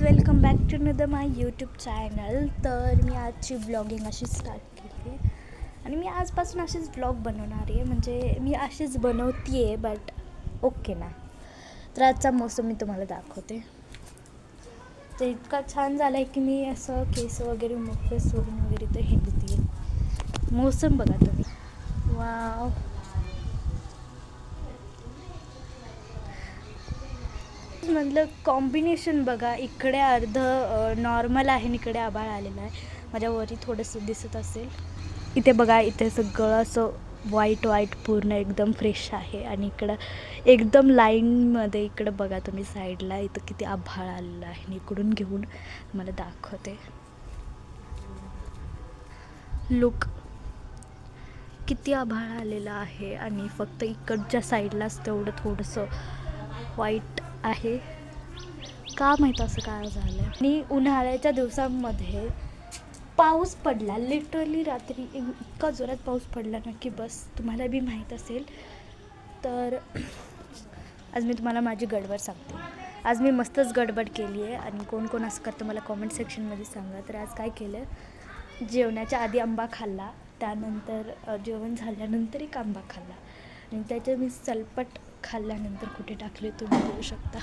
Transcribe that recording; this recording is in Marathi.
Welcome back to my YouTube channel. तर मी आजची ब्लॉगिंग अशी स्टार्ट केली आणि मी आजपासून अशीच ब्लॉग बनवणार आहे. म्हणजे मी अशीच बनवते आहे, बट ओके ना. तर आजचा मोसम मी तुम्हाला दाखवते. तर इतका छान झाला आहे की मी असं केस वगैरे मोकळे सोडून वगैरे तर हिंडते आहे. मोसम बघा तुम्ही, वाव. म्हटलं कॉम्बिनेशन बघा, इकडे अर्ध नॉर्मल आहे आणि इकडे आभाळ आलेलं आहे. माझ्यावरी थोडंसं दिसत असेल. इथे बघा, इथे सगळं असं व्हाईट पूर्ण एकदम फ्रेश आहे. आणि इकडं एकदम लाईनमध्ये इकडं बघा तुम्ही साईडला इथं किती आभाळ आलेलं आहे. आणि इकडून घेऊन मला दाखवते. लुक, किती आभाळ आलेलं आहे आणि फक्त इकडच्या साईडलाच तेवढं थोडंसं व्हाईट आहे. का माहीत असं काय झालं. आणि उन्हाळ्याच्या दिवसांमध्ये पाऊस पडला, लिटरली रात्री इतका जोरात पाऊस पडला ना की बस, तुम्हाला बी माहीत असेल. तर आज मी तुम्हाला माझी गडबड सांगते. आज मी मस्तच गडबड केली आहे. आणि कोण कोण असं करतं मला कॉमेंट सेक्शनमध्ये सांगा. तर आज काय केलं, जेवणाच्या आधी आंबा खाल्ला, त्यानंतर जेवण झाल्यानंतर एक आंबा खाल्ला आणि त्याचे मी सलपट खाल्ल्यानंतर कुठे टाकले तुम्ही बघू शकता.